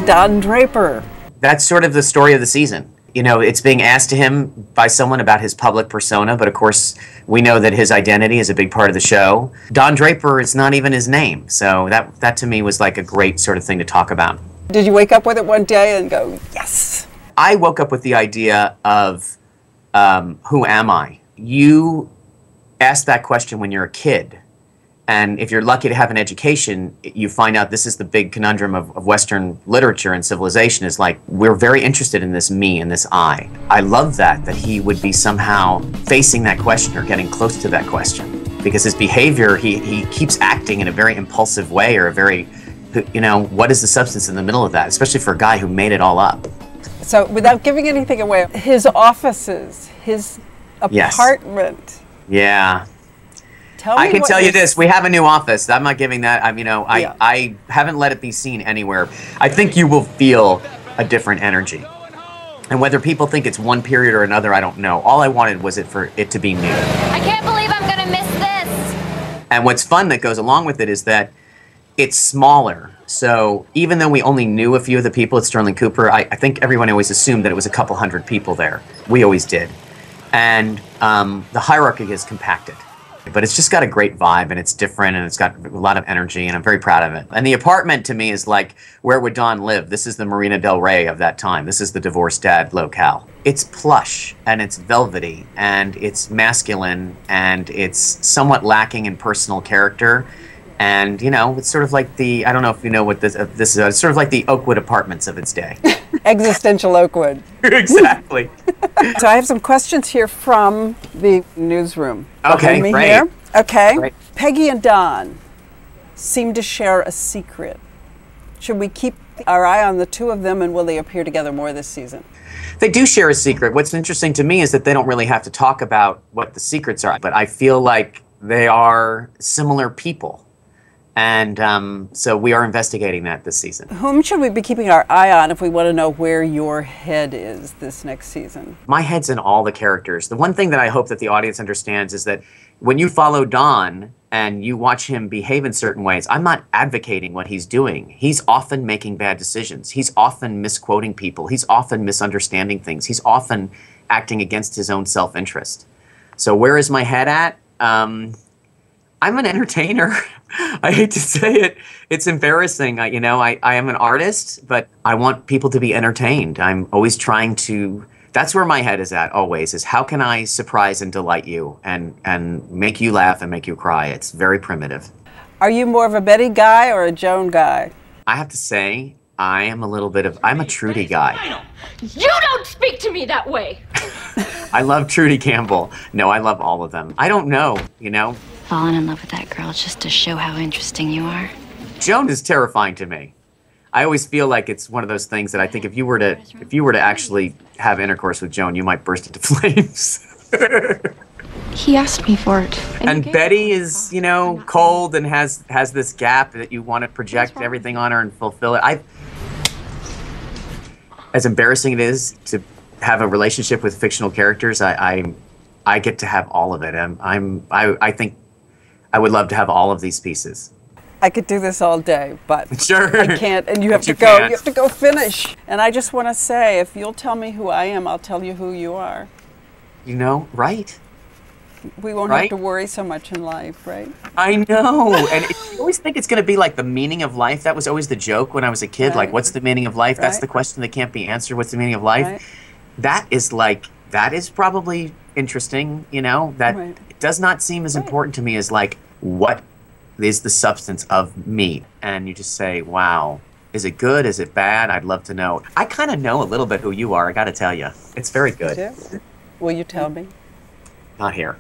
Don Draper. That's sort of the story of the season. You know, it's being asked to him by someone about his public persona, but of course we know that his identity is a big part of the show. Don Draper is not even his name, so that to me was like a great sort of thing to talk about. Did you wake up with it one day and go, yes? I woke up with the idea of who am I? You ask that question when you're a kid. And if you're lucky to have an education, you find out this is the big conundrum of Western literature and civilization is like, we're very interested in this me and this I. I love that he would be somehow facing that question or getting close to that question. Because his behavior, he keeps acting in a very impulsive way or a very, you know, what is the substance in the middle of that? Especially for a guy who made it all up. So without giving anything away, his offices, his apartment. Yeah. I can tell you this, we have a new office. I'm not giving that, I haven't let it be seen anywhere. I think you will feel a different energy. And whether people think it's one period or another, I don't know. All I wanted was for it to be new. I can't believe I'm gonna miss this. And what's fun that goes along with it is that it's smaller. So even though we only knew a few of the people at Sterling Cooper, I think everyone always assumed that it was a couple hundred people there. We always did. And the hierarchy is compacted. But it's just got a great vibe, and it's different, and it's got a lot of energy, and I'm very proud of it. And the apartment, to me, is like, where would Don live? This is the Marina del Rey of that time. This is the divorced dad locale. It's plush, and it's velvety, and it's masculine, and it's somewhat lacking in personal character. And, you know, it's sort of like the, I don't know if you know what this is, it's sort of like the Oakwood Apartments of its day. Existential Oakwood. Exactly. So I have some questions here from the newsroom. Okay, great. Here. Okay. Great. Peggy and Don seem to share a secret. Should we keep our eye on the two of them, and will they appear together more this season? They do share a secret. What's interesting to me is that they don't really have to talk about what the secrets are, but I feel like they are similar people. And so we are investigating that this season. Whom should we be keeping our eye on if we want to know where your head is this next season? My head's in all the characters. The one thing that I hope that the audience understands is that when you follow Don and you watch him behave in certain ways, I'm not advocating what he's doing. He's often making bad decisions. He's often misquoting people. He's often misunderstanding things. He's often acting against his own self-interest. So where is my head at? I'm an entertainer. I hate to say it. It's embarrassing. I am an artist, but I want people to be entertained. I'm always trying to, that's where my head is at always, is how can I surprise and delight you and make you laugh and make you cry. It's very primitive. Are you more of a Betty guy or a Joan guy? I have to say, I am I'm a Trudy guy. You don't speak to me that way. I love Trudy Campbell. No, I love all of them. I don't know, you know. Falling in love with that girl just to show how interesting you are. Joan is terrifying to me. I always feel like it's one of those things that I think if you were to actually have intercourse with Joan, you might burst into flames. He asked me for it. And Betty is, you know, cold and has this gap that you want to project everything on her and fulfill it. As embarrassing it is to have a relationship with fictional characters, I get to have all of it. I think I would love to have all of these pieces. I could do this all day, but sure. I can't, and you have to go. You have to go finish. And I just want to say, if you'll tell me who I am, I'll tell you who you are. You know, right? We won't have to worry so much in life, right? I know. And you always think it's going to be like the meaning of life. That was always the joke when I was a kid. Right. Like, what's the meaning of life? Right. That's the question that can't be answered. What's the meaning of life? Right. That is probably interesting, you know, that it does not seem as important to me as like, what is the substance of me? And you just say, wow, is it good? Is it bad? I'd love to know. I kind of know a little bit who you are, I got to tell you. It's very good. Will you tell me? Not here.